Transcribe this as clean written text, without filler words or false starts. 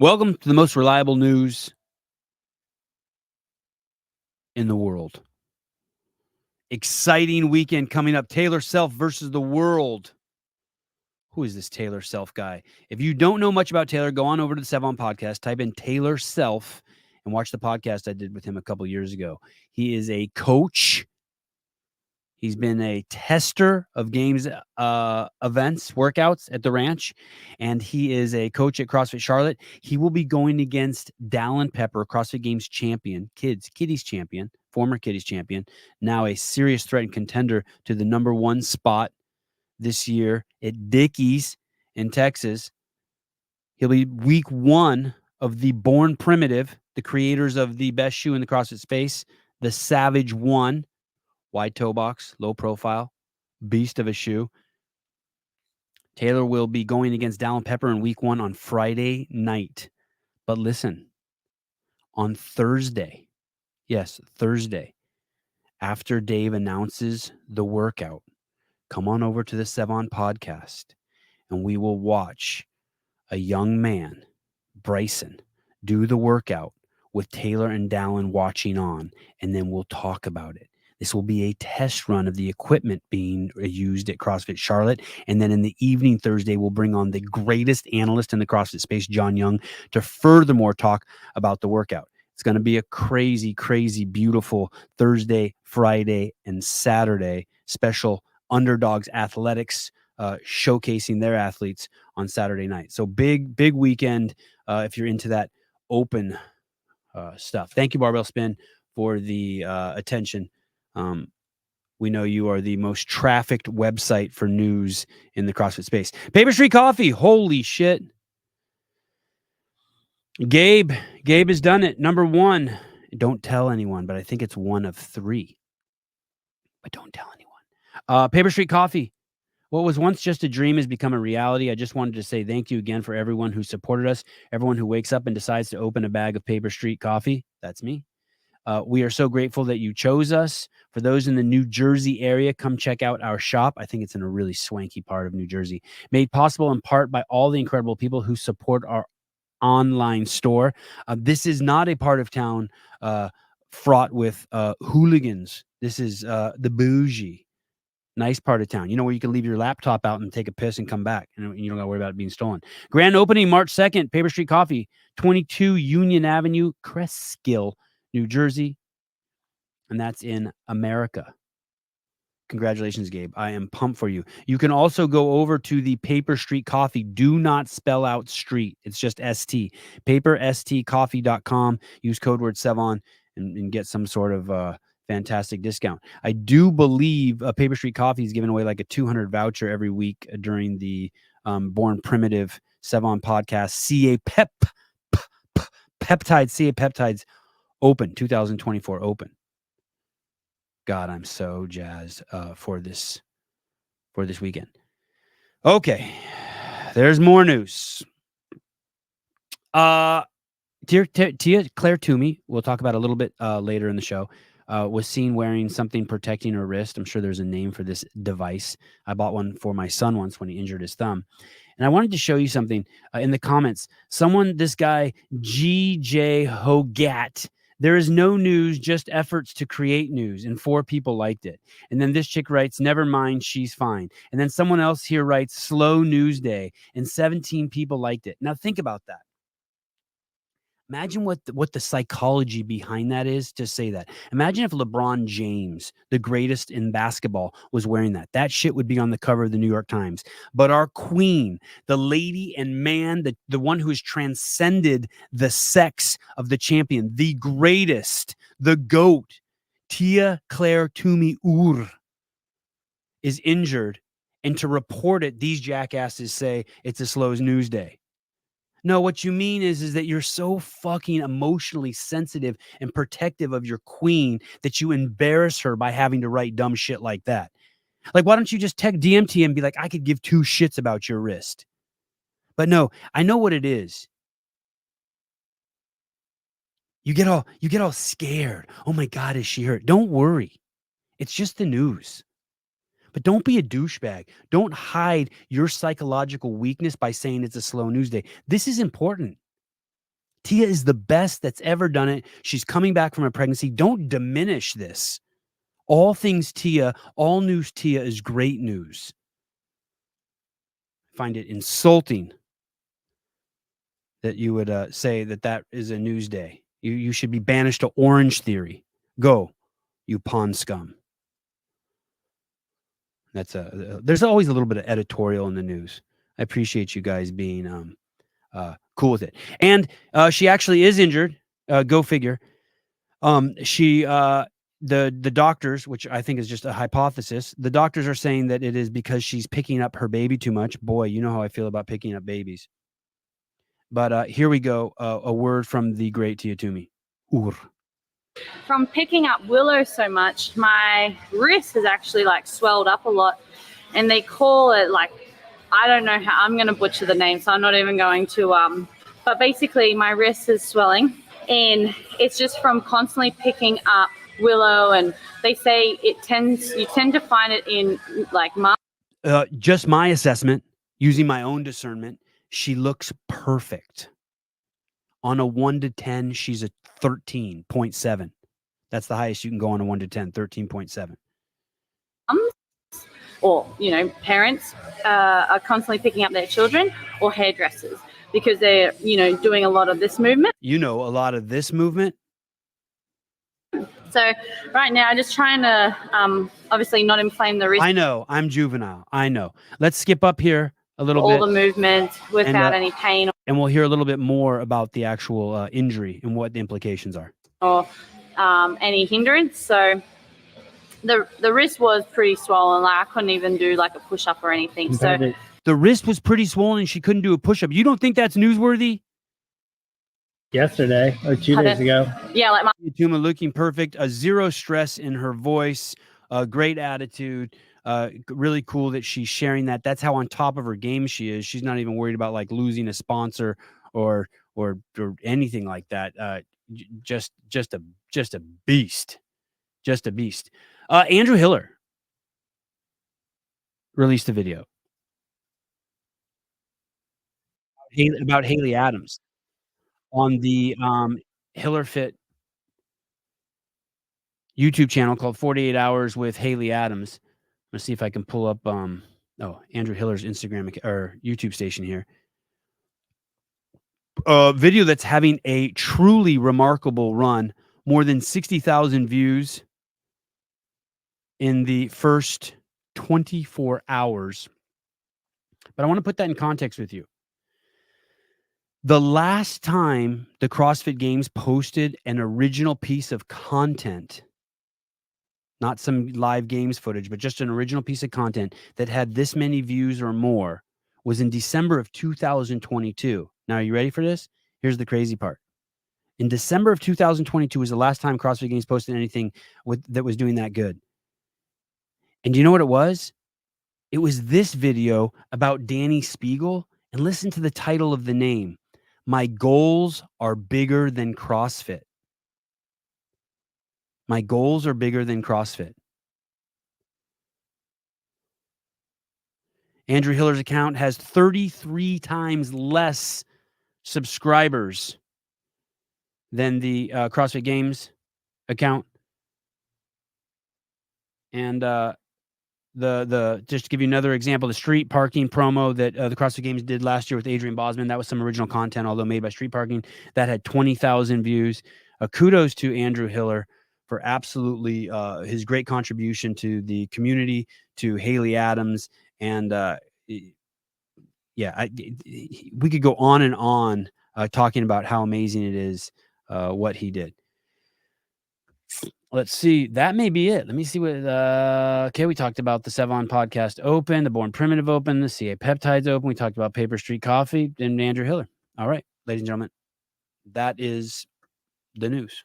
Welcome to the most reliable news in the world. Exciting weekend coming up. Taylor Self versus the world. Who is this Taylor Self guy? If you don't know much about Taylor, go on over to the Sevon podcast, type in Taylor Self, and watch the podcast I did with him a couple years ago. He is a coach. He's been a tester of games, events, workouts at the ranch, and he is a coach at CrossFit Charlotte. He will be going against Dallin Pepper, CrossFit Games champion, kiddies champion, former kiddies champion, now a serious threat and contender to the number one spot this year at Dickies in Texas. He'll be week one of the Born Primitive, the creators of the best shoe in the CrossFit space, the Savage One. Wide toe box, low profile, beast of a shoe. Taylor will be going against Dallin Pepper in week one on Friday night. But listen, on Thursday, yes, Thursday, after Dave announces the workout, come on over to the Sevon podcast and we will watch a young man, Bryson, do the workout with Taylor and Dallin watching on, and then we'll talk about it. This will be a test run of the equipment being used at CrossFit Charlotte. And then in the evening, Thursday, we'll bring on the greatest analyst in the CrossFit space, John Young, to furthermore talk about the workout. It's going to be a crazy, crazy, beautiful Thursday, Friday, and Saturday special Underdogs Athletics showcasing their athletes on Saturday night. So big weekend if you're into that open stuff. Thank you, Barbell Spin, for the attention. We know you are the most trafficked website for news in the CrossFit space. Paper Street Coffee, holy shit. Gabe has done it. Number one. Don't tell anyone, but I think it's one of three. But don't tell anyone. Paper Street Coffee. What was once just a dream has become a reality. I just wanted to say thank you again for everyone who supported us, everyone who wakes up and decides to open a bag of Paper Street Coffee. That's me. We are so grateful that you chose us. For those in the New Jersey area, come check out our shop. I think it's in a really swanky part of New Jersey. Made possible in part by all the incredible people who support our online store. This is not a part of town fraught with hooligans. This is the bougie, nice part of town. You know, where you can leave your laptop out and take a piss and come back. And you don't got to worry about it being stolen. Grand opening March 2nd, Paper Street Coffee, 22 Union Avenue, Cresskill, New Jersey. And that's in America. Congratulations, Gabe. I am pumped for you. You can also go over to the Paper Street Coffee. Do not spell out street. It's just ST. PaperStCoffee.com. Use code word Sevon and get some sort of fantastic discount. I do believe Paper Street Coffee is giving away like a 200 voucher every week during the Born Primitive Sevon podcast CA Peptides Open 2024 Open. God, I'm so jazzed for this weekend. Okay, there's more news. Tia-Clair Toomey, we'll talk about a little bit later in the show, was seen wearing something protecting her wrist. I'm sure there's a name for this device. I bought one for my son once when he injured his thumb. And I wanted to show you something in the comments. This guy, GJ Hogat, there is no news, just efforts to create news. And 4 people liked it. And then this chick writes, never mind, she's fine. And then someone else here writes, slow news day. And 17 people liked it. Now think about that. Imagine what the psychology behind that is to say that. Imagine if LeBron James, the greatest in basketball, was wearing that. That shit would be on the cover of the New York Times. But our queen, the lady and man, the one who has transcended the sex of the champion, the greatest, the GOAT, Tia-Clair Toomey is injured. And to report it, these jackasses say it's a slow news day. No, what you mean is that you're so fucking emotionally sensitive and protective of your queen that you embarrass her by having to write dumb shit like that. Like, why don't you just text DMT and be like, I could give 2 shits about your wrist. But no, I know what it is. You get all scared. Oh my God, is she hurt? Don't worry. It's just the news. But don't be a douchebag. Don't hide your psychological weakness by saying it's a slow news day. This is important. Tia is the best that's ever done it. She's coming back from a pregnancy. Don't diminish this. All things Tia, all news Tia is great news. I find it insulting that you would say that is a news day. You should be banished to Orange Theory. Go, you pawn scum. That's there's always a little bit of editorial in the news. I appreciate you guys being cool with it. And she actually is injured. Go figure. The doctors, which I think is just a hypothesis, the doctors are saying that it is because she's picking up her baby too much. Boy, you know how I feel about picking up babies. But here we go. A word from the great Tia Toomey. From picking up Willow so much, my wrist has actually like swelled up a lot, and they call it like, I don't know how, I'm going to butcher the name, so I'm not even going to, but basically my wrist is swelling, and it's just from constantly picking up Willow, and they say you tend to find it in like just my assessment, using my own discernment, she looks perfect. On a 1 to 10, she's a 13.7. That's the highest you can go on a 1 to 10, 13.7. Or, parents are constantly picking up their children, or hairdressers, because they're, doing a lot of this movement. A lot of this movement. So right now, I'm just trying to obviously not inflame the wrist. I know. I'm juvenile. I know. Let's skip up here a little bit. All the movement without any pain. And we'll hear a little bit more about the actual injury and what the implications are. Or any hindrance. So the wrist was pretty swollen. Like I couldn't even do like a push-up or anything. So the wrist was pretty swollen and she couldn't do a push-up. You don't think that's newsworthy? Yesterday or 2 days ago. Yeah, like Toomey looking perfect. Zero stress in her voice. Great attitude. Really cool that she's sharing that. That's how on top of her game she is. She's not even worried about like losing a sponsor or anything like that. Just a beast. Just a beast. Andrew Hiller released a video about Haley Adams on the Hiller Fit YouTube channel called 48 Hours with Haley Adams. Let's see if I can pull up Andrew Hiller's Instagram or YouTube station here. A video that's having a truly remarkable run, more than 60,000 views in the first 24 hours. But I want to put that in context with you. The last time the CrossFit Games posted an original piece of content, not some live games footage, but just an original piece of content that had this many views or more, was in December of 2022. Now, are you ready for this? Here's the crazy part. In December of 2022 was the last time CrossFit Games posted anything that was doing that good. And do you know what it was? It was this video about Danny Spiegel. And listen to the title of the name. My goals are bigger than CrossFit. My goals are bigger than CrossFit. Andrew Hiller's account has 33 times less subscribers than the CrossFit Games account. And just to give you another example, the street parking promo that the CrossFit Games did last year with Adrian Bosman, that was some original content, although made by Street Parking, that had 20,000 views. Kudos to Andrew Hiller for absolutely his great contribution to the community, to Haley Adams, and we could go on and on talking about how amazing it is what he did. Let's see. That may be it. Let me see what. Okay, we talked about the Sevon Podcast Open, the Born Primitive Open, the CA Peptides Open. We talked about Paper Street Coffee and Andrew Hiller. All right, ladies and gentlemen, that is the news.